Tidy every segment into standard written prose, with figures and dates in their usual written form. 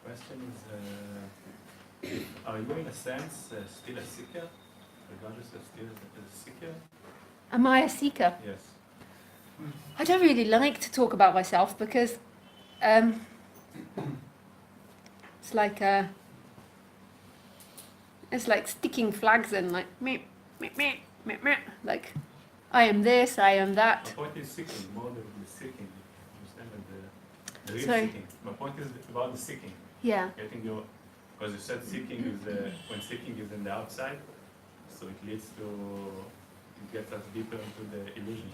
question is, are you in a sense still a seeker? Regardless of still a seeker? Am I a seeker? Yes. I don't really like to talk about myself because it's like sticking flags in, like meh, meh, meh, meh, meh. Like I am this, I am that. My point is seeking, more than the seeking. Understand that the real Sorry? seeking. My point is about the seeking. Yeah. Getting your, because you said seeking is when seeking is in the outside, so it leads to, it gets us deeper into the illusion.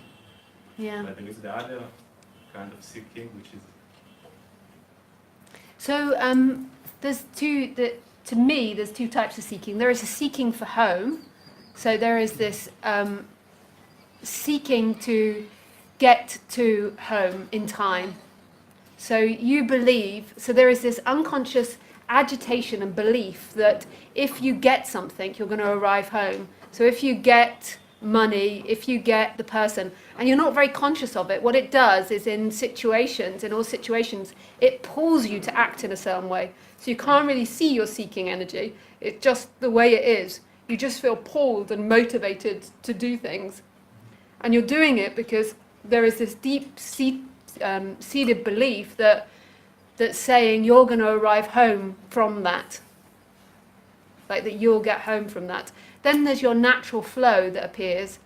Yeah. But there is the other kind of seeking, which is. So there's to me, there's two types of seeking. There is a seeking for home. So there is this seeking to get to home in time. So you believe, so there is this unconscious agitation and belief that if you get something, you're going to arrive home. So if you get money, if you get the person, and you're not very conscious of it, what it does is in all situations, it pulls you to act in a certain way. So you can't really see your seeking energy. It's just the way it is. You just feel pulled and motivated to do things. And you're doing it because there is this deep seated belief that's saying you're going to arrive home from that. Like that you'll get home from that. Then there's your natural flow that appears,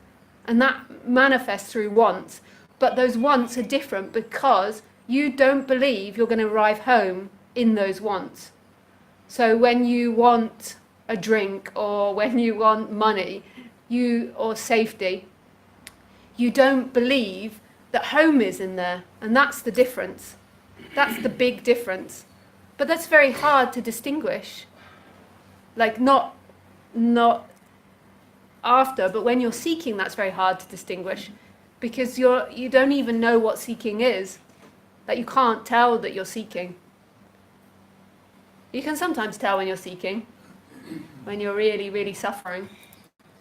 and that manifests through wants. But those wants are different because you don't believe you're going to arrive home in those wants. So when you want a drink or when you want money, or safety, you don't believe that home is in there, and that's the difference. That's the big difference. But that's very hard to distinguish. Like not after, but when you're seeking, that's very hard to distinguish because you don't even know what seeking is. Like you can't tell that you're seeking. You can sometimes tell when you're seeking, when you're really, really suffering.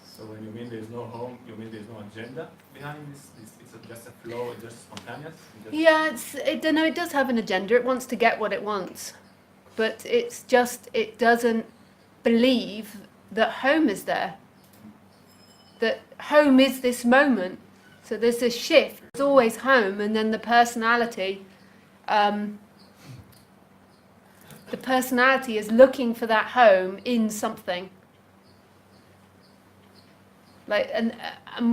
So when you mean there's no home, you mean there's no agenda behind this? It's just a flow, it's just spontaneous? Yeah, it does have an agenda. It wants to get what it wants. But it's just, it doesn't believe that home is there. That home is this moment. So there's this shift. It's always home, and then the personality is looking for that home in something. Like and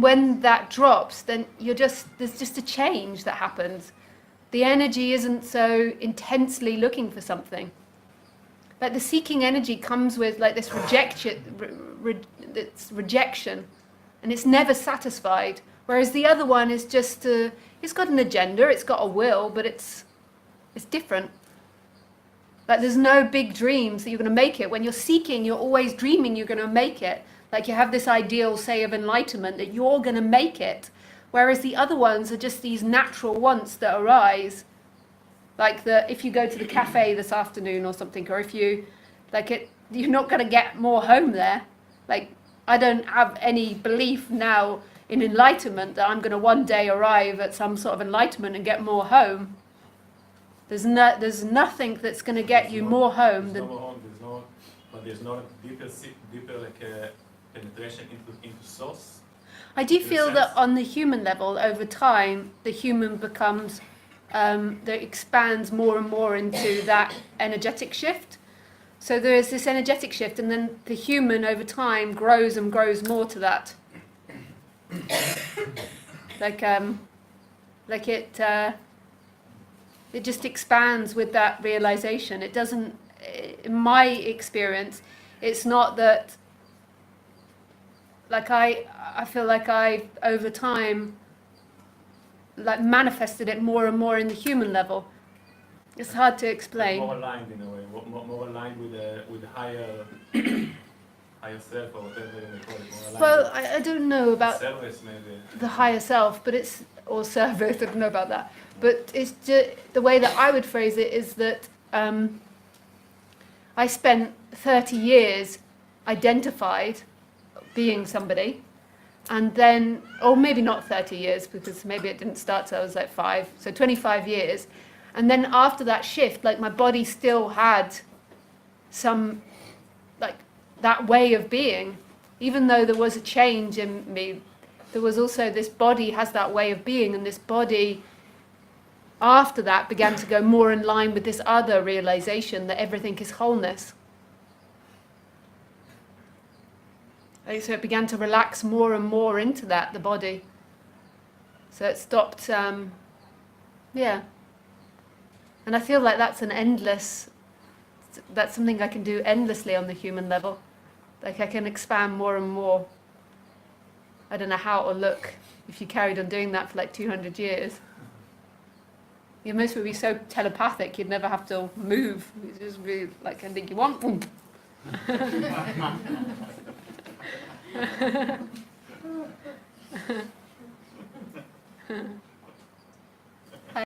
when that drops, then there's just a change that happens. The energy isn't so intensely looking for something. Like the seeking energy comes with like this rejection, and it's never satisfied. Whereas the other one is just it's got an agenda, it's got a will, but it's different. Like there's no big dreams that you're going to make it. When you're seeking, you're always dreaming you're going to make it. Like you have this ideal, say, of enlightenment that you're going to make it. Whereas the other ones are just these natural wants that arise. Like if you go to the cafe this afternoon or something, or if you, you're not going to get more home there. Like I don't have any belief now in enlightenment that I'm going to one day arrive at some sort of enlightenment and get more home. There's nothing that's going to get you more home than. There's no deeper penetration into source. I do feel that on the human level, over time, the human becomes, that expands more and more into that energetic shift. So there is this energetic shift, and then the human over time grows and grows more to that. It just expands with that realization. It doesn't, in my experience, it's not that, I feel like I, over time, manifested it more and more in the human level. It's hard to explain. More aligned in a way, more aligned with the higher self, or whatever you call it. Well, I don't know about service, maybe. The higher self, but or service, I don't know about that. But it's just, the way that I would phrase it is that I spent 30 years identified being somebody, and then, or maybe not 30 years, because maybe it didn't start till I was 5, so 25 years, And then after that shift, like my body still had some, like that way of being. Even though there was a change in me, there was also this body has that way of being, and this body after that began to go more in line with this other realization that everything is wholeness. Like, so it began to relax more and more into that, the body. So it stopped, yeah. And I feel like that's that's something I can do endlessly on the human level. Like I can expand more and more. I don't know how it will look if you carried on doing that for like 200 years. Yeah, most would be so telepathic you'd never have to move. You'd just be like, I think you want. Boom.